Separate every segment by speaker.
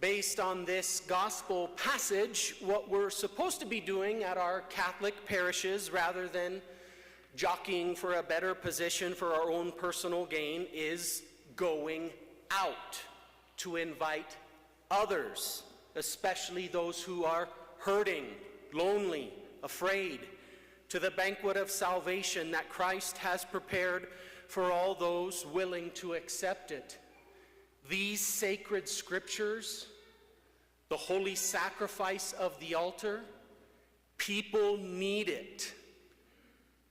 Speaker 1: Based on this gospel passage, what we're supposed to be doing at our Catholic parishes, rather than jockeying for a better position for our own personal gain, is going out to invite others, especially those who are hurting, lonely, afraid, to the banquet of salvation that Christ has prepared for all those willing to accept it. These sacred scriptures, the holy sacrifice of the altar, people need it,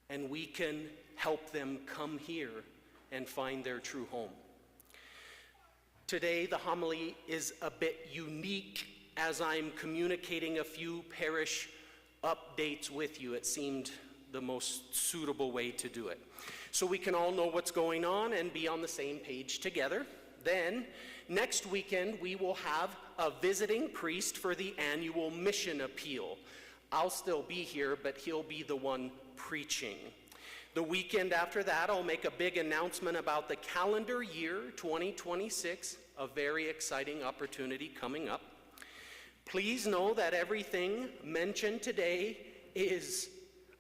Speaker 1: and we can help them come here and find their true home. Today, the homily is a bit unique as I'm communicating a few parish updates with you. It seemed the most suitable way to do it, so we can all know what's going on and be on the same page together. Then, next weekend, we will have a visiting priest for the annual mission appeal. I'll still be here, but he'll be the one preaching. The weekend after that, I'll make a big announcement about the calendar year 2026, a very exciting opportunity coming up. Please know that everything mentioned today is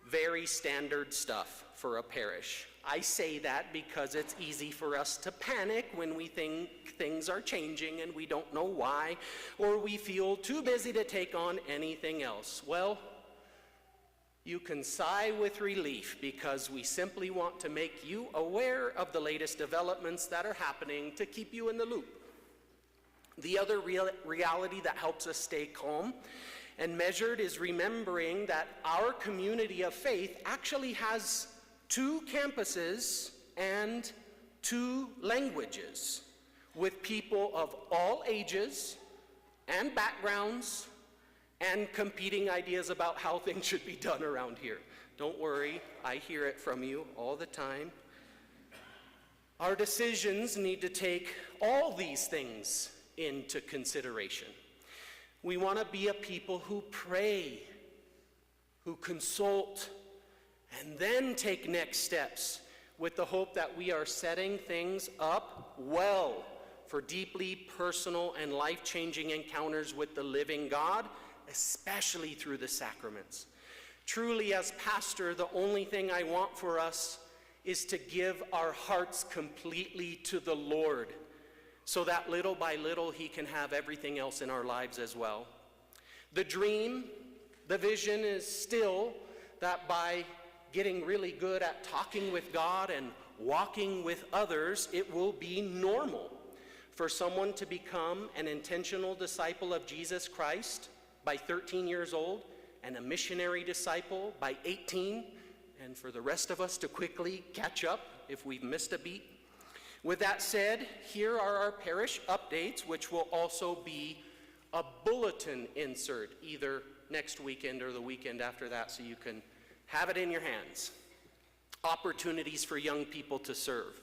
Speaker 1: very standard stuff for a parish. I say that because it's easy for us to panic when we think things are changing and we don't know why, or we feel too busy to take on anything else. Well, you can sigh with relief because we simply want to make you aware of the latest developments that are happening to keep you in the loop. The other reality that helps us stay calm and measured is remembering that our community of faith actually has 2 campuses and 2 languages, with people of all ages and backgrounds and competing ideas about how things should be done around here. Don't worry, I hear it from you all the time. Our decisions need to take all these things into consideration. We want to be a people who pray, who consult, and then take next steps with the hope that we are setting things up well for deeply personal and life-changing encounters with the living God, especially through the sacraments. Truly, as pastor, the only thing I want for us is to give our hearts completely to the Lord, so that little by little he can have everything else in our lives as well. The dream, the vision is still that by getting really good at talking with God and walking with others, it will be normal for someone to become an intentional disciple of Jesus Christ by 13 years old and a missionary disciple by 18, and for the rest of us to quickly catch up if we've missed a beat. With that said, here are our parish updates, which will also be a bulletin insert either next weekend or the weekend after that, so you can have it in your hands. Opportunities for young people to serve.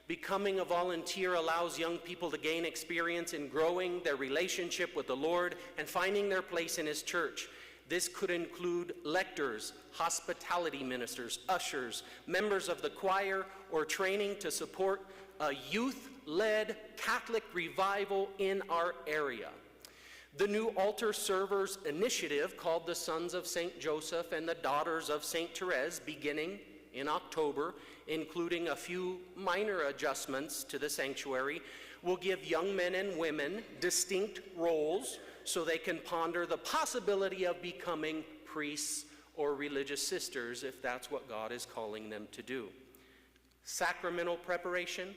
Speaker 1: Becoming a volunteer allows young people to gain experience in growing their relationship with the Lord and finding their place in His church. This could include lectors, hospitality ministers, ushers, members of the choir, or training to support a youth-led Catholic revival in our area. The new altar servers initiative, called the Sons of St. Joseph and the Daughters of St. Therese, beginning in October, including a few minor adjustments to the sanctuary, will give young men and women distinct roles so they can ponder the possibility of becoming priests or religious sisters if that's what God is calling them to do. Sacramental preparation.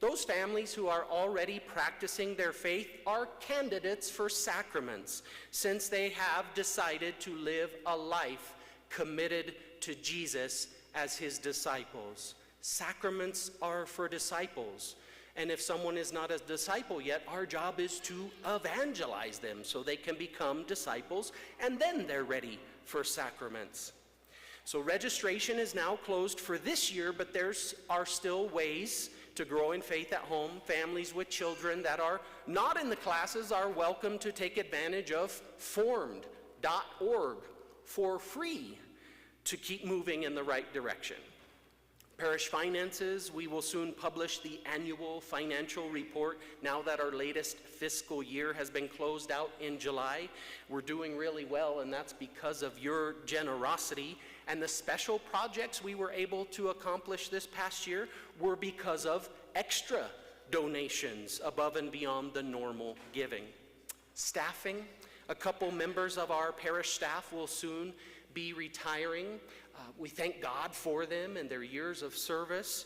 Speaker 1: Those families who are already practicing their faith are candidates for sacraments, since they have decided to live a life committed to Jesus as His disciples. Sacraments are for disciples, and if someone is not a disciple yet, our job is to evangelize them so they can become disciples, and then they're ready for sacraments. So registration is now closed for this year, but there are still ways to grow in faith at home. Families with children that are not in the classes are welcome to take advantage of formed.org for free to keep moving in the right direction. Parish finances, we will soon publish the annual financial report now that our latest fiscal year has been closed out in July. We're doing really well, and that's because of your generosity. And the special projects we were able to accomplish this past year were because of extra donations above and beyond the normal giving. Staffing, a couple members of our parish staff will soon be retiring. We thank God for them and their years of service.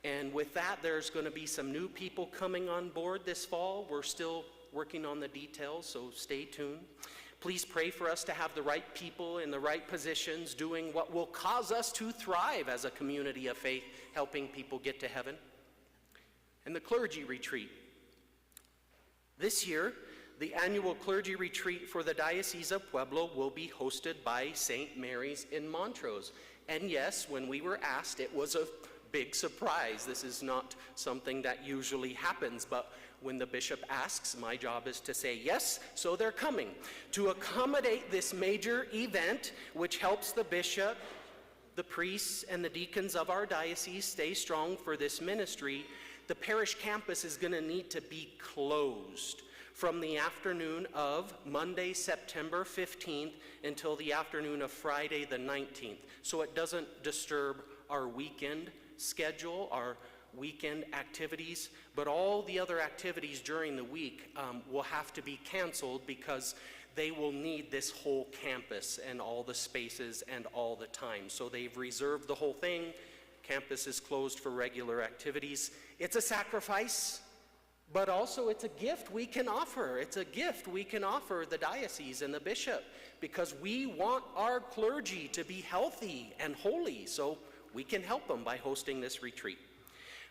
Speaker 1: And with that, there's going to be some new people coming on board this fall. We're still working on the details, so stay tuned. Please pray for us to have the right people in the right positions doing what will cause us to thrive as a community of faith, helping people get to heaven. And the clergy retreat. This year, the annual clergy retreat for the Diocese of Pueblo will be hosted by St. Mary's in Montrose. And yes, when we were asked, it was a big surprise. This is not something that usually happens, but when the bishop asks, my job is to say yes, so they're coming. To accommodate this major event, which helps the bishop, the priests, and the deacons of our diocese stay strong for this ministry, the parish campus is going to need to be closed from the afternoon of Monday, September 15th until the afternoon of Friday the 19th. So it doesn't disturb our weekend schedule, our weekend activities, but all the other activities during the week will have to be canceled because they will need this whole campus and all the spaces and all the time. So they've reserved the whole thing. Campus is closed for regular activities. It's a sacrifice, but also it's a gift we can offer. It's a gift we can offer the diocese and the bishop because we want our clergy to be healthy and holy, so we can help them by hosting this retreat.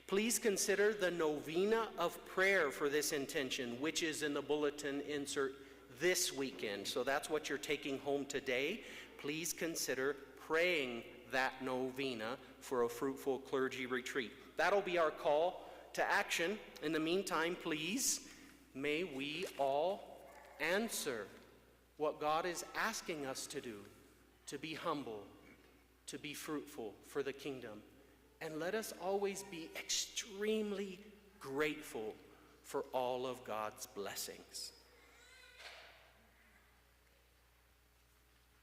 Speaker 1: Please consider the novena of prayer for this intention, which is in the bulletin insert this weekend. So that's what you're taking home today. Please consider praying that novena for a fruitful clergy retreat. That'll be our call to action. In the meantime, please, may we all answer what God is asking us to be humble, to be fruitful for the kingdom. And let us always be extremely grateful for all of God's blessings.